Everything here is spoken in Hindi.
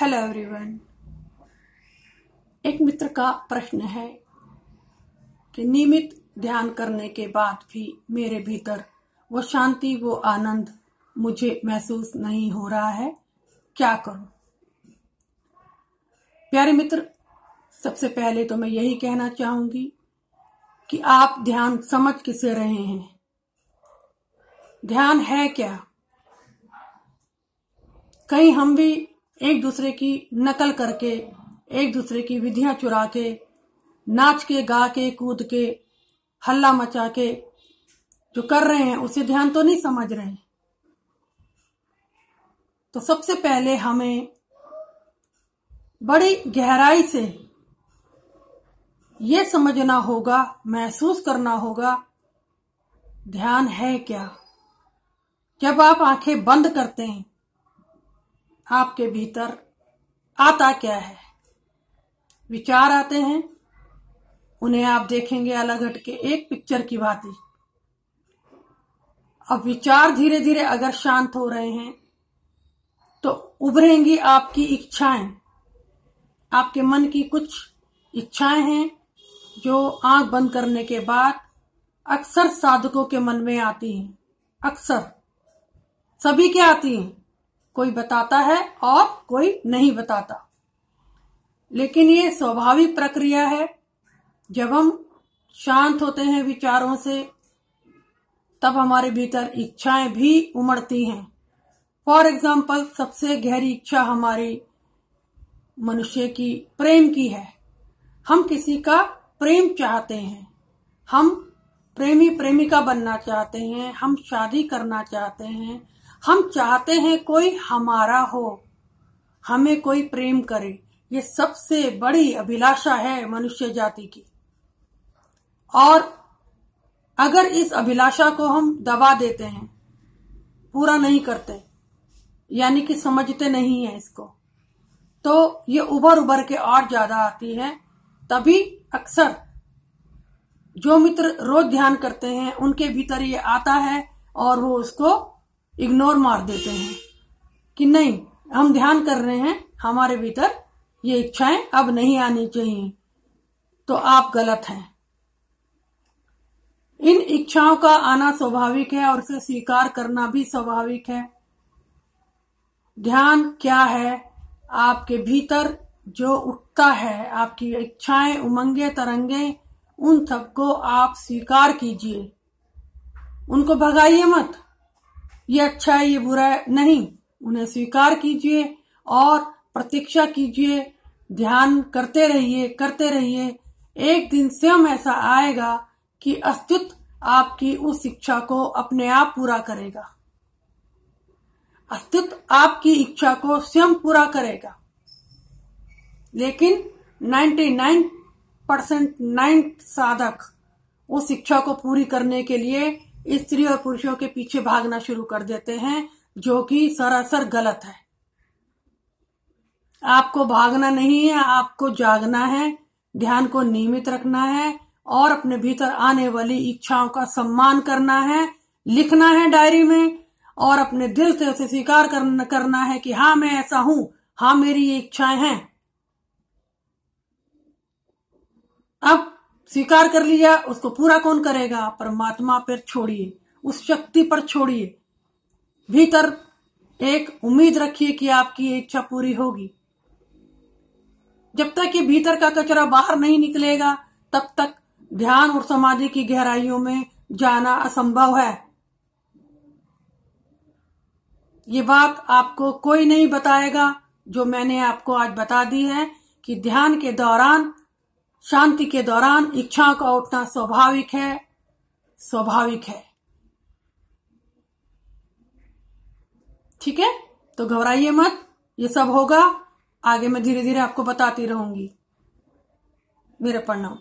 Hello everyone. एक मित्र का प्रश्न है कि नियमित ध्यान करने के बाद भी मेरे भीतर वो शांति, वो आनंद मुझे महसूस नहीं हो रहा है, क्या करूं? प्यारे मित्र, सबसे पहले तो मैं यही कहना चाहूंगी कि आप ध्यान समझ किसे रहे हैं। ध्यान है क्या? कहीं हम भी एक दूसरे की नकल करके, एक दूसरे की विधियां चुरा के, नाच के, गा के, कूद के, हल्ला मचा के जो कर रहे हैं उसे ध्यान तो नहीं समझ रहे। तो सबसे पहले हमें बड़ी गहराई से ये समझना होगा, महसूस करना होगा, ध्यान है क्या। जब आप आंखें बंद करते हैं, आपके भीतर आता क्या है? विचार आते हैं, उन्हें आप देखेंगे अलग हटके एक पिक्चर की भांति। अब विचार धीरे धीरे अगर शांत हो रहे हैं तो उभरेंगी आपकी इच्छाएं। आपके मन की कुछ इच्छाएं हैं जो आंख बंद करने के बाद अक्सर साधकों के मन में आती हैं। अक्सर सभी के आती हैं, कोई बताता है और कोई नहीं बताता, लेकिन ये स्वाभाविक प्रक्रिया है। जब हम शांत होते हैं विचारों से, तब हमारे भीतर इच्छाएं भी उमड़ती हैं। फॉर एग्जाम्पल, सबसे गहरी इच्छा हमारी मनुष्य की प्रेम की है। हम किसी का प्रेम चाहते हैं, हम प्रेमी प्रेमिका बनना चाहते हैं, हम शादी करना चाहते हैं, हम चाहते हैं कोई हमारा हो, हमें कोई प्रेम करे। ये सबसे बड़ी अभिलाषा है मनुष्य जाति की। और अगर इस अभिलाषा को हम दबा देते हैं, पूरा नहीं करते, यानी कि समझते नहीं है इसको, तो ये उभर उभर के और ज्यादा आती है। तभी अक्सर जो मित्र रोज ध्यान करते हैं उनके भीतर ये आता है और वो उसको इग्नोर मार देते हैं कि नहीं, हम ध्यान कर रहे हैं, हमारे भीतर ये इच्छाएं अब नहीं आनी चाहिए। तो आप गलत हैं। इन इच्छाओं का आना स्वाभाविक है और उसे स्वीकार करना भी स्वाभाविक है। ध्यान क्या है? आपके भीतर जो उठता है, आपकी इच्छाएं, उमंगे, तरंगे, उन सबको आप स्वीकार कीजिए। उनको भगाइए मत, ये अच्छा है, ये बुरा है, नहीं, उन्हें स्वीकार कीजिए और प्रतीक्षा कीजिए। ध्यान करते रहिए, करते रहिए। एक दिन स्वयं ऐसा आएगा कि अस्तित्व आपकी उस इच्छा को अपने आप पूरा करेगा। अस्तित्व आपकी इच्छा को स्वयं पूरा करेगा। लेकिन 99% साधक उस इच्छा को पूरी करने के लिए स्त्री और पुरुषों के पीछे भागना शुरू कर देते हैं, जो कि सरासर गलत है। आपको भागना नहीं है, आपको जागना है, ध्यान को नियमित रखना है और अपने भीतर आने वाली इच्छाओं का सम्मान करना है, लिखना है डायरी में और अपने दिल से उसे स्वीकार करना है कि हाँ, मैं ऐसा हूं, हाँ, मेरी ये इच्छाएं हैं। अब स्वीकार कर लिया, उसको पूरा कौन करेगा? परमात्मा पर छोड़िए, उस शक्ति पर छोड़िए। भीतर एक उम्मीद रखिए कि आपकी ये इच्छा पूरी होगी। जब तक ये भीतर का कचरा बाहर नहीं निकलेगा, तब तक ध्यान और समाधि की गहराइयों में जाना असंभव है। ये बात आपको कोई नहीं बताएगा जो मैंने आपको आज बता दी है कि ध्यान के दौरान, शांति के दौरान इच्छाओं का उठना स्वाभाविक है, स्वाभाविक है। ठीक है? तो घबराइए मत, ये सब होगा। आगे मैं धीरे धीरे आपको बताती रहूंगी। मेरे प्रणाम।